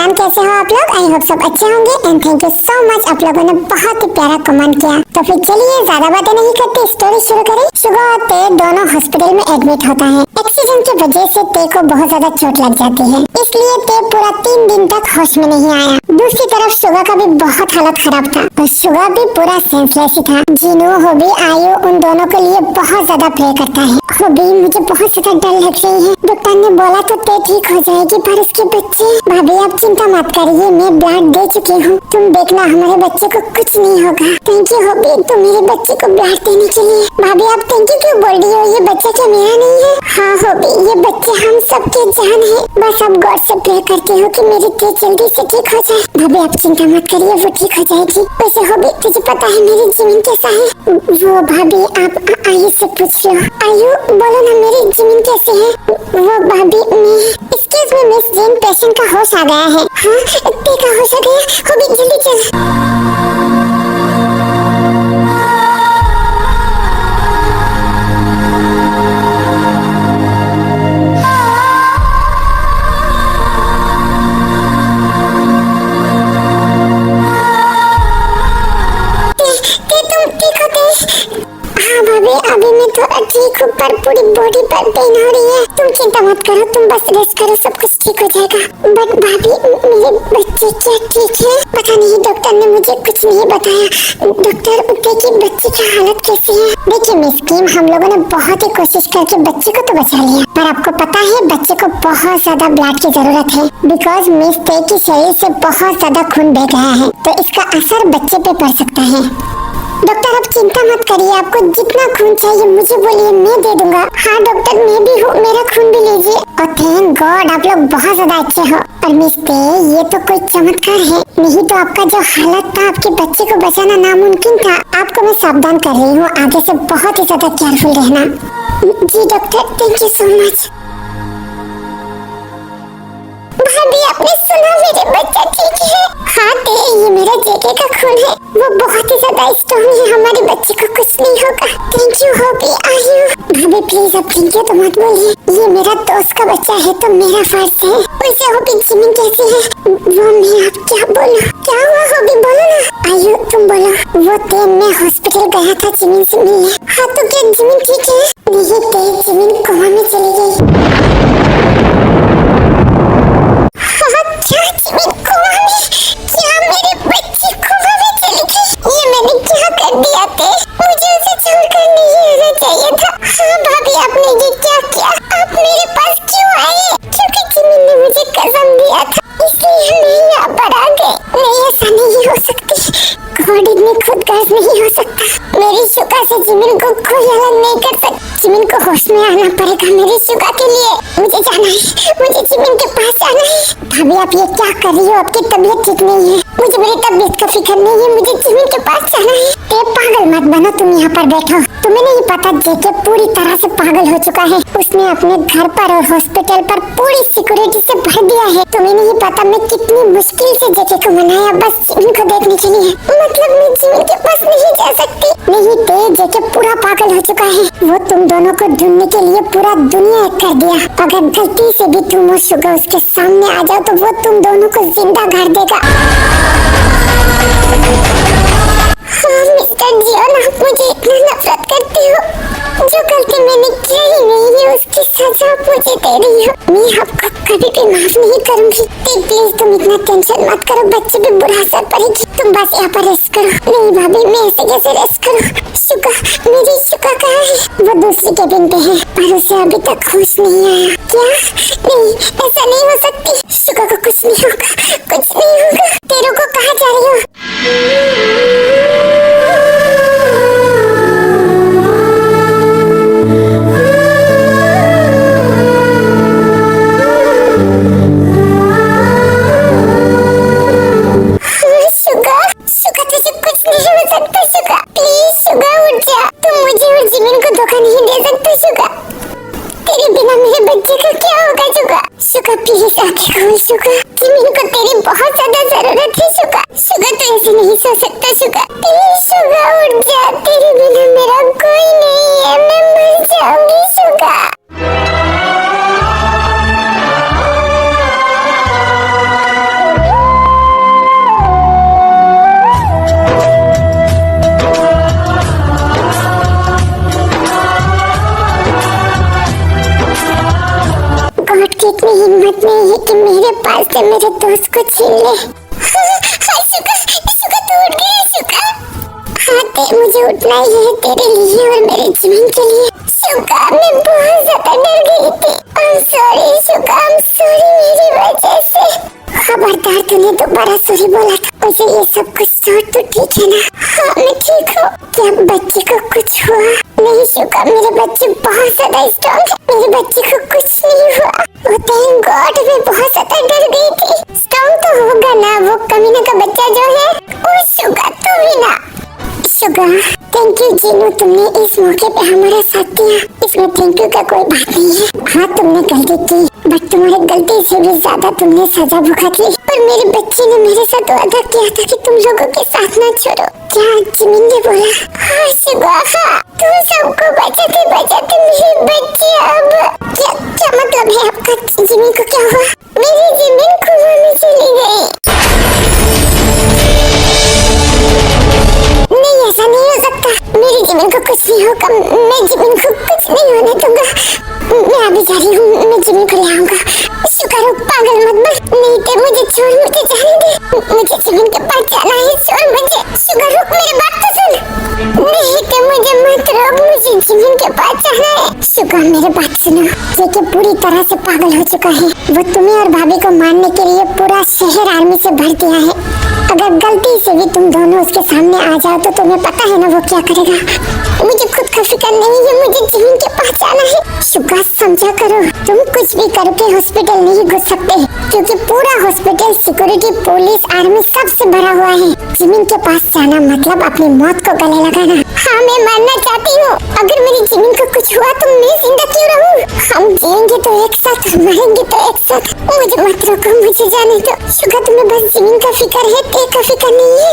Everyone, कैसे हो आप लोग? आई होप सब अच्छे होंगे and thank you so much. आप लोगों ने बहुत ही प्यारा कमेंट किया। तो फिर चलिए ज्यादा बातें नहीं करते, स्टोरी शुरू करें। शुगा और ते दोनों हॉस्पिटल में एडमिट होता है। एक्सीडेंट की वजह से ते को बहुत ज्यादा चोट लग जाती है, इसलिए ते पूरा 3 दिन तक होश में नहीं आया। दूसरी तरफ शुगा का भी बहुत हालत खराब था और शुगा भी पूरा सेंसलेस था। जीनू, होबी, आयु उन दोनों के लिए बहुत ज्यादा प्रे करता है। होबी, मुझे बहुत ज्यादा डर लग रही है। डॉक्टर ने बोला तो ते ठीक हो जाएगी, पर उसके बच्चे। भाभी आप चिंता मत करिए, मैं ब्लड दे चुकी हूँ, तुम देखना हमारे बच्चे को कुछ नहीं होगा। थैंक यू होबी, तुम मेरे बच्चे को ब्लड देने के लिए। भाभी आप थैंक यू क्यों बोल रही हो? ये बच्चा क्या मेरा नहीं है? हाँ होबी, ये बच्चे हम सबके जान है। बस आप गॉड से प्रे करते हो कि मेरी ते जल्दी से ठीक हो जाए। भाभी आप चिंता मत करिए, वो ठीक हो जाएगी। वैसे होबी तुझे पता है मेरी जमीन कैसा है? वो भाभी आप आयु से पूछ लो। आयु बोलो ना, मेरी जमीन कैसे है? वो भाभी मैं एक्सक्यूज मी मिस जेन, पेशेंट का होश आ गया है। हाँ ते का होश आ गया? होबी जल्दी चल। अभी मैं थोड़ा ठीक हूँ, पर पूरी बॉडी पर पेन हो रही है। तुम चिंता मत करो, तुम बस रेस्ट करो, सब कुछ ठीक हो जाएगा। बट भाभी मेरे बच्चे क्या ठीक है? पता नहीं, डॉक्टर ने मुझे कुछ नहीं बताया। डॉक्टर देखिए बच्चे की हालत कैसी है? देखिए मिस किम, हम लोगों ने बहुत ही कोशिश करके बच्चे को तो बचा लिया, पर आपको पता है बच्चे को बहुत ज्यादा ब्लड की जरूरत है। बिकॉज मिस ते की शरीर से बहुत ज्यादा खून बह गया है, तो इसका असर बच्चे पे पड़ सकता है। डॉक्टर आप चिंता मत करिए, आपको जितना खून चाहिए मुझे बोलिए, मैं दे दूंगा। हाँ डॉक्टर मैं भी हूँ, मेरा खून भी लीजिए। और थैंक गॉड आप लोग बहुत ज्यादा अच्छे हो। और मिस्ते ये तो कोई चमत्कार है, नहीं तो आपका जो हालत था, आपके बच्चे को बचाना नामुमकिन था। आपको मैं सावधान कर रही हूँ, आगे से बहुत ही ज्यादा केयरफुल रहना। जी doctor, thank you so much. भाभी आपने सुना, मेरे बच्चा ठीक है? हाँ ते, ये मेरा जेके का खून है, वो बहुत ही ज्यादा स्ट्रॉन्ग है, हमारे बच्चे को कुछ नहीं होगा। थैंक यू होबी, आयु। भाभी प्लीज आप थैंक यू तो मत बोलिए, ये मेरा दोस्त का बच्चा है तो मेरा फर्ज है। वैसे होबी जिमिन कैसी है? वो मैं आप क्या बोलूं? क्या हुआ होबी बोलो ना। आयु तुम बोलो। वो ते मैं हॉस्पिटल गया था जिमिन से मिलने। हाँ तो क्या जिमिन ठीक है? नहीं ते, जिमिन कोमा में चली गई। नहीं हो सकता, मेरी शुगा से जिमिन को कोई अलग नहीं कर सकता। जिमिन को होश में आना पड़ेगा मेरी शुगा के लिए। मुझे जाना है, मुझे जिमिन के पास जाना है। भाभी आप ये क्या कर रही हो? आपकी तबीयत ठीक नहीं है। मुझे मेरी तबीयत का फिक्र नहीं है, मुझे जिमिन के पास जाना है। ते पागल मत बनो, तुम यहाँ पर बैठो। तुम्हें नहीं पता जेके पूरी तरह से पागल हो चुका है। उसने अपने घर पर और हॉस्पिटल पर पूरी सिक्योरिटी से भर दिया है। तुम्हें नहीं पता मैं कितनी मुश्किल से जेके को मनाया बस जिमिन को देखने के लिए। मतलब मैं जिमिन के पास नहीं जा सकती। नहीं ते, जेके पूरा पागल हो चुका है। वो तुम दोनों को ढूंढने के लिए पूरा दुनिया एक कर दिया। अगर गलती से भी तुम और शुगा उसके सामने आ जाओ तो वो तुम दोनों को जिंदा गाड़ देगा। हाँ मिस्टर जियोन, आप मुझे इतना नफरत करते हो। जो गलती मैंने की ही नहीं है उसकी सजा मुझे दे रही हो। मैं आपको कभी भी माफ नहीं करूंगी। प्लीज तुम इतना टेंशन मत करो, बच्चे पे बुरा असर पड़ेगी। तुम बस यहाँ पर रेस्ट करो। नहीं भाभी मैं ऐसे कैसे रेस्ट करूँ? शुगा, मेरी शुगा कहाँ है? वो दूसरी केबिन पे है, पर उसे अभी तक होश नहीं आया। क्या? नहीं ऐसा नहीं हो सकती। शुगा को कुछ नहीं होगा, कुछ नहीं होगा। तेरे को कहाँ जा रही हो? प्लीज आंखें खोल शुगा, जिमिन को तेरी बहुत ज्यादा जरूरत है शुगा। शुगा तो ऐसे नहीं सो सकता शुगा, प्लीज शुगा उठ जा, तेरे बिना मेरा कोई नहीं है, मैं मर जाऊंगी शुगा। आज तो मेरे दोस्त को छीन ले। शुका, शुका तू उठ गया शुका। हाँ ते मुझे उठना ही है तेरे लिए और मेरे जीवन के लिए। शुका मैं बहुत ज्यादा डर गई थी। I'm sorry शुका, I'm sorry मेरी वजह से। खबरदार तूने दोबारा सॉरी बोला था। वैसे ये सब कुछ तो ठीक है ना? हाँ मैं ठीक हूँ। क्या बच्चे को कुछ हुआ? नहीं शुका, मेरे बच्चे बहुत ज्यादा स्ट्रॉन्ग है। मेरे बच्चे को कुछ नहीं हुआ। वो थैंक गॉड, मैं बहुत ज्यादा डर गई थी। स्ट्रॉन्ग तो होगा ना वो कमीना का बच्चा जो है। ओ शुका तू भी ना। शुका थैंक यू जीनू, तुमने इस मौके पे हमारा साथ दिया। इसमें थैंक यू का कोई बात नहीं है। हाँ तुमने गलती की, बट तुम्हारी गलती से भी ज्यादा तुमने सजा भुगत ली। और मेरे बच्चे ने मेरे साथ वादा किया था कि तुम लोगों के साथ ना छोड़ो। क्या जिमिन ने बोला? हाँ शुका हाँ, तुम सबको बचाते बचाते मेरे बच्चे अब क्या क्या मतलब है आपका? जिमिन को क्या हुआ? मेरी जिमिन कुआं में चली गई। नहीं ऐसा नहीं हो सकता, मेरी जिमिन को कुछ नहीं होगा। मैं जिमिन को कुछ नहीं होने दूंगा। मैं अभी जा रही हूँ, मैं जिमिन को ले आऊंगा। शुका रुक, पागल मत बन। नहीं तो मुझे छोड़, मुझे जाने दे। मुझे जिमिन के पास जाना है, छोड़ मुझे। शुका रुक, मेरी बात तो सुन। नहीं तो मुझे मत रोक, मुझे जिमिन के पास जाना है। शुका मेरी बात सुनो, जेके पूरी तरह से पागल हो चुका है। वो तुम्हें और भाभी को मारने के लिए पूरा शहर आर्मी से भर दिया है। अगर गलती से भी तुम दोनों उसके सामने आ जाओ तो तुम्हें पता है ना वो क्या करेगा। मुझे खुद का फिक्र नहीं है, मुझे जिमिन के पास जाना है। शुका समझा करो, तुम कुछ भी करके हॉस्पिटल नहीं घुस सकते क्योंकि पूरा हॉस्पिटल सिक्योरिटी पुलिस आर्मी सबसे भरा हुआ है। जिमिन के पास जाना मतलब अपनी मौत को गले लगाना। हाँ मैं मरना चाहती हूँ। अगर मेरी जिमिन को कुछ हुआ तो मैं जिंदा क्यों रहूँ? हम जिएंगे तो एक साथ, मरेंगे तो एक साथ। मुझे मत रोको, मुझे जाने दो। शुका तुम्हें बस जिमिन का फिक्र है, ते का फिक्र नहीं है।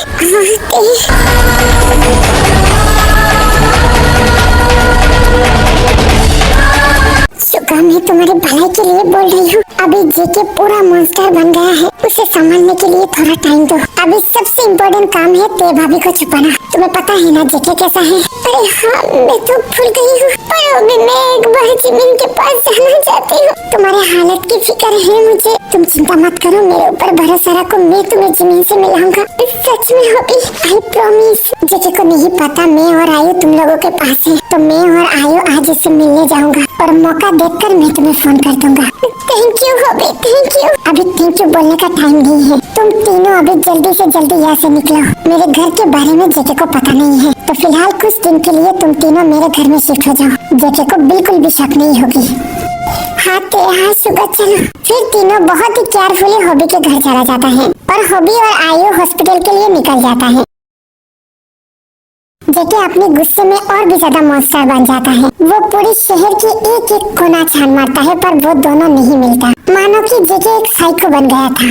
शुका मैं तुम्हारी भलाई के लिए बोल रही हूँ। अभी जेके पूरा मॉन्स्टर बन गया है, उसे संभालने के लिए थोड़ा टाइम दो। अभी सबसे इम्पोर्टेंट काम है ते भाभी को छुपाना। तुम्हें पता है ना जेके कैसा है? अरे हाँ मैं तो भूल गई हूँ, पर अभी मैं एक बार जिमिन के पास जाना चाहती हूँ। तुम्हारे हालत की फिक्र है मुझे, तुम चिंता मत करो, मेरे ऊपर भरोसा रखो। मैं तुम्हें जिमिन से मिलाऊंगा, सच में होगी, आई प्रॉमिस। जेके को नहीं पता मैं और आयु तुम लोगों के पास है, तो मैं और आयु आज इससे मिलने जाऊंगा और मौका देखकर मैं तुम्हें फोन कर दूंगा। Thank you hobby, thank you. अभी थैंक यू बोलने का टाइम नहीं है। तुम तीनों अभी जल्दी से जल्दी यहाँ से निकलो। मेरे घर के बारे में जेके को पता नहीं है, तो फिलहाल कुछ दिन के लिए तुम तीनों मेरे घर में शिफ्ट हो जाओ। जेके को बिल्कुल भी शक नहीं होगी। हाँ शुका चलो। फिर तीनों बहुत ही केयरफुली हॉबी के घर चला जाता है और हॉबी और आयु हॉस्पिटल के लिए निकल जाता है। जेके अपने गुस्से में और भी ज्यादा मॉन्स्टर बन जाता है। वो पूरे शहर के एक एक कोना छान मारता है, पर वो दोनों नहीं मिलता। मानो कि जेके एक साइको बन गया था।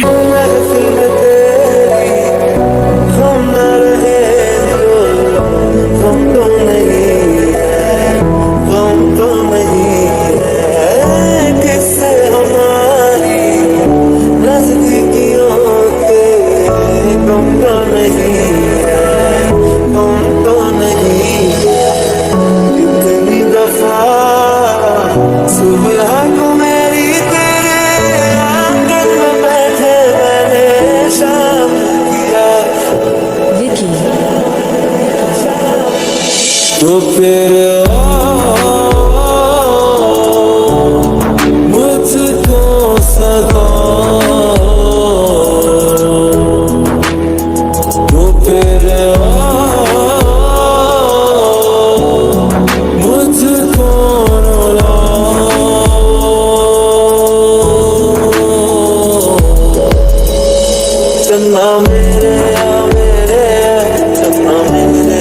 तो फिर मुझको सदा तो फिर मुझको चन्ना मेरे चन्ना मेरे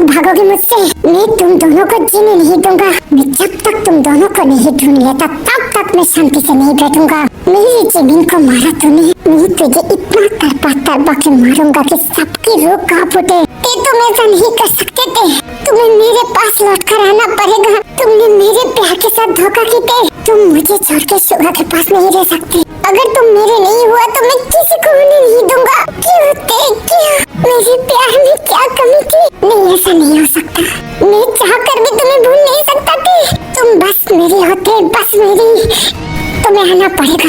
भागोगे मुझसे? मैं तुम दोनों को जीने नहीं दूंगा। मैं जब तक तुम दोनों को नहीं ढूंढ लेता तब तक मैं शांति से नहीं बैठूंगा। मेरी जिमिन को मारा तूने, मैं तुझे इतना तरपा के मारूंगा कि सबकी रूह कांप उठे। तुम ऐसा नहीं कर सकते थे, तुम्हें मेरे पास लौट कर आना पड़ेगा। तुमने मेरे प्यार के साथ धोखा किया। तुम मुझे छोड़कर शुगा के पास नहीं रह सकते। अगर तुम मेरे नहीं हुआ तो मैं किसी को होने नहीं दूंगा। क्यों मेरे प्यार में क्या कमी थी? नहीं, ऐसा नहीं हो सकता। मैं चाहकर भी तुम्हें भूल नहीं सकता थी। तुम बस मेरी होते, बस मेरी। तुम्हें आना पड़ेगा,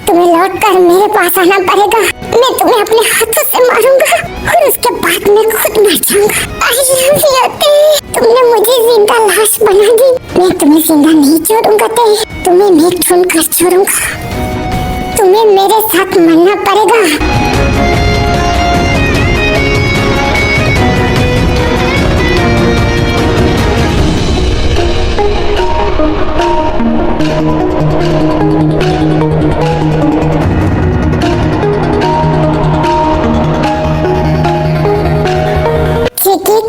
तुम्हें लौटकर मेरे पास आना पड़ेगा। मैं तुम्हें अपने हाथों से मारूंगा और उसके बाद मैं खुद मर जाऊंगा। तुमने मुझे जिंदा लाश बना दी। मैं तुम्हें जिंदा नहीं छोड़ूंगा तुम्हें मैं ढूंढ कर छोड़ूंगा। तुम्हें मेरे साथ मरना पड़ेगा।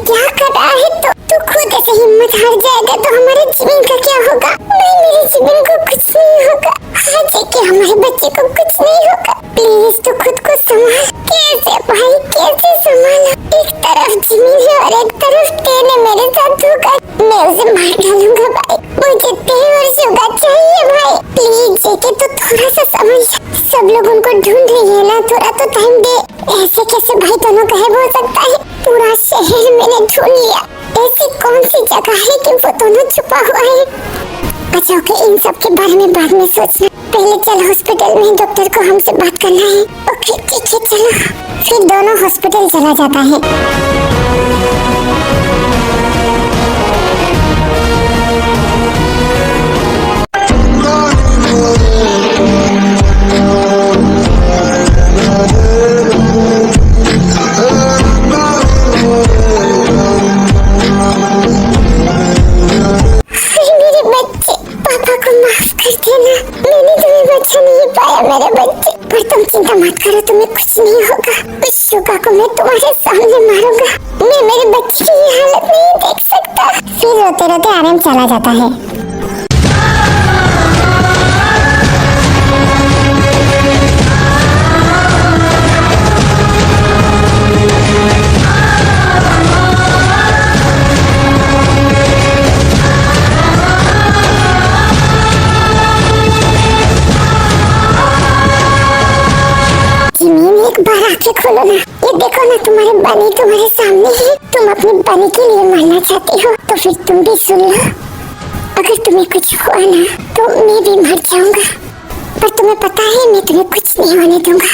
क्या कर रहा है? तू खुद ऐसे हिम्मत हार जाएगा तो हमारे जीवन का क्या होगा? नहीं, मेरे जीवन को कुछ नहीं होगा। हाँ जी, कि हमारे बच्चे को कुछ नहीं होगा। प्लीज तू खुद को संभाल। कैसे भाई, कैसे संभाला? एक तरफ जीवन है और एक तरफ तेरे मेरे साथ धोखा। मैं उसे मार डालूंगा भाई। मुझे तेरे और शुगा चाहिए भाई। प्लीज जेके तो थोड़ा सा समझ। सब लोग उनको ढूंढ रही है ना, थोड़ा तो टाइम दे। ऐसे कैसे भाई दोनों गायब हो सकता है? पूरा शहर मैंने ढूंढ लिया। ऐसी कौन सी जगह है कि वो दोनों छुपा हुआ है? अच्छा ओके, इन सब के बारे में बाद में सोचना। पहले चल हॉस्पिटल में, डॉक्टर को हमसे बात करना है। ओके ठीक है, चलो। फिर दोनों हॉस्पिटल चला जाता है। मेरे बच्चे, पर तुम चिंता मत करो, तुम्हें कुछ नहीं होगा। उस शुगा को मैं तुम्हारे सामने मारूंगा। मैं मेरे बच्चे की ये हालत नहीं देख सकता। फिर रोते रोते आराम चला जाता है। एक बार आंखें खोलो ना। ये देखो ना, तुम्हारे बनी तुम्हारे सामने है। तुम अपनी बनी के लिए मरना चाहती हो तो फिर तुम भी सुन लो। अगर तुम्हें कुछ हुआ ना तो मैं भी मर जाऊंगा, पर तुम्हें पता है मैं तुम्हें कुछ नहीं होने दूंगा,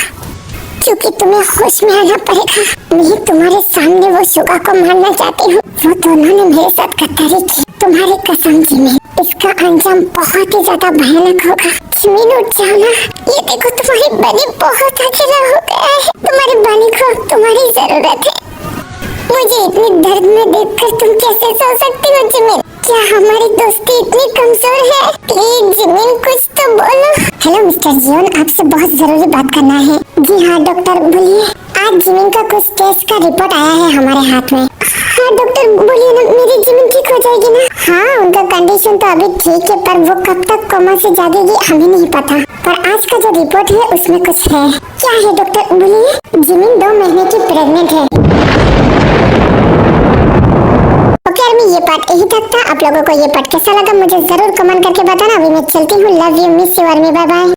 क्योंकि तुम्हें होश में आना पड़ेगा। मैं तुम्हारे सामने वो शुगा को मारना चाहती हूँ। वो दोनों ने मेरे साथ गद्दारी की। तुम्हारी कसम जिमिन, इसका अंजाम बहुत ही ज्यादा भयानक होगा। जिमिन उठ जाओ ना। ये देखो, तुम्हारी बनी बहुत अकेला हो गया है। तुम्हारी बनी को तुम्हारी जरूरत है। मुझे इतनी दर्द में देखकर तुम कैसे सो सकती हो जिमिन? क्या हमारी दोस्ती इतनी कमजोर है? प्लीज जिमिन कुछ तो बोलो। हेलो मिस्टर जियोन, आपसे बहुत जरूरी बात करना है। जी हाँ डॉक्टर, बोलिए। आज जिमिन का कुछ टेस्ट का रिपोर्ट आया है हमारे हाथ में। हाँ डॉक्टर बोलिए ना, मेरी जिमिन ठीक हो जाएगी ना? हाँ, उनका कंडीशन तो अभी ठीक है, पर वो कब तक कोमा से जागेगी हमें नहीं पता। पर आज का जो रिपोर्ट है उसमें कुछ है। क्या है डॉक्टर, बोलिए। जिमिन 2 महीने की प्रेग्नेंट है। ओके आर्मी, ये पार्ट यही तक था। आप लोगों को ये पार्ट कैसा लगा मुझे जरूर कमेंट करके बताना। अभी मैं चलती हूँ। Love you, miss you army, bye bye.